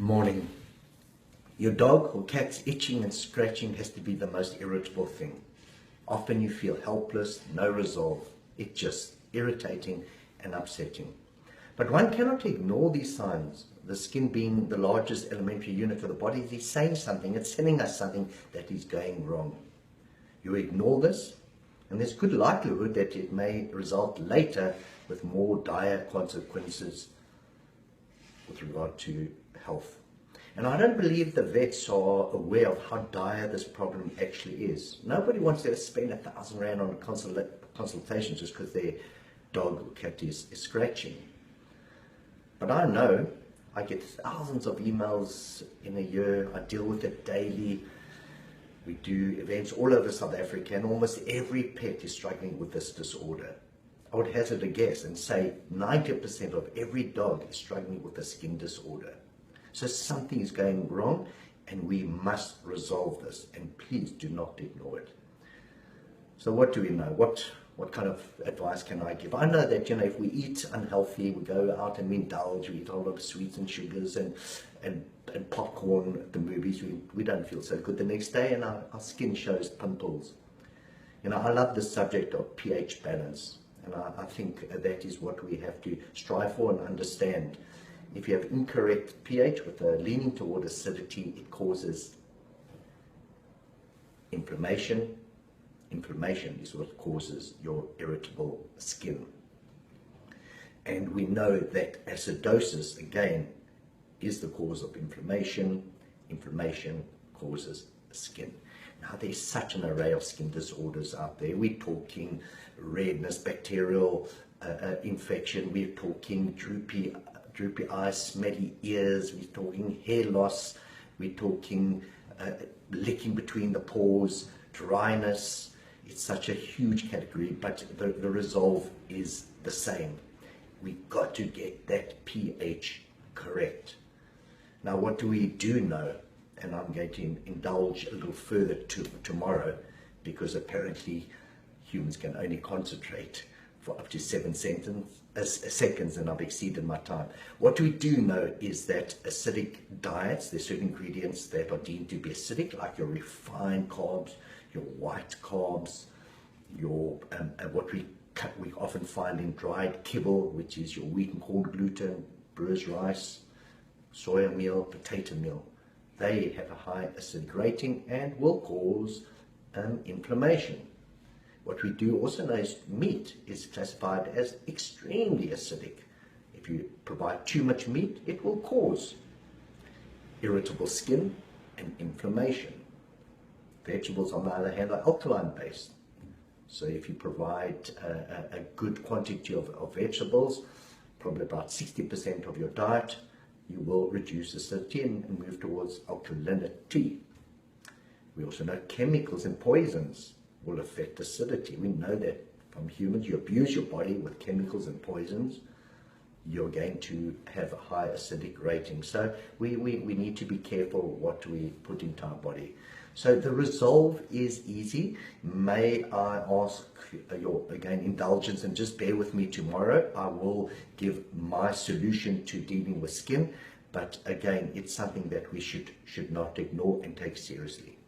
Morning. Your dog or cat's itching and scratching has to be the most irritable thing. Often you feel helpless, no resolve. It's just irritating and upsetting. But one cannot ignore these signs. The skin being the largest elementary unit of the body is saying something. It's telling us something that is going wrong. You ignore this, and there's good likelihood that it may result later with more dire consequences with regard to health. And I don't believe the vets are aware of how dire this problem actually is. Nobody wants to spend R1,000 on a consultation just because their dog or cat is scratching. But I know I get thousands of emails in a year. I deal with it daily. We do events all over South Africa, and almost every pet is struggling with this disorder. I would hazard a guess and say 90% of every dog is struggling with a skin disorder. So something is going wrong, and we must resolve this, and please do not ignore it. So what do we know? What kind of advice can I give? I know that, if we eat unhealthy, we go out and we indulge, we eat a lot of sweets and sugars and popcorn at the movies, we don't feel so good the next day, and our skin shows pimples. I love the subject of pH balance, and I think that is what we have to strive for and understand. If you have incorrect pH with a leaning toward acidity, it causes inflammation. Inflammation is what causes your irritable skin. And we know that acidosis, again, is the cause of inflammation. Inflammation causes skin. Now, there's such an array of skin disorders out there. We're talking redness, bacterial infection. We're talking droopy eyes, smelly ears. We're talking hair loss. We're talking licking between the paws, dryness. It's such a huge category, but the resolve is the same. We've got to get that pH correct. Now, what do we do know? And I'm going to indulge a little further tomorrow, because apparently humans can only concentrate for up to 7 seconds, and I've exceeded my time. What we do know is that acidic diets, there's certain ingredients that are deemed to be acidic, like your refined carbs, your white carbs, your what we often find in dried kibble, which is your wheat and corn gluten, brewer's rice, soya meal, potato meal. They have a high acidic rating and will cause inflammation. What we do also know is meat is classified as extremely acidic. If you provide too much meat, it will cause irritable skin and inflammation. Vegetables, on the other hand, are alkaline based. So if you provide a good quantity of vegetables, probably about 60% of your diet, you will reduce acidity and move towards alkalinity. We also know chemicals and poisons will affect acidity. We know that from humans. You abuse your body with chemicals and poisons, you're going to have a high acidic rating. So we need to be careful what we put into our body. So the resolve is easy. May I ask your, again, indulgence, and just bear with me tomorrow. I will give my solution to dealing with skin. But again, it's something that we should not ignore and take seriously.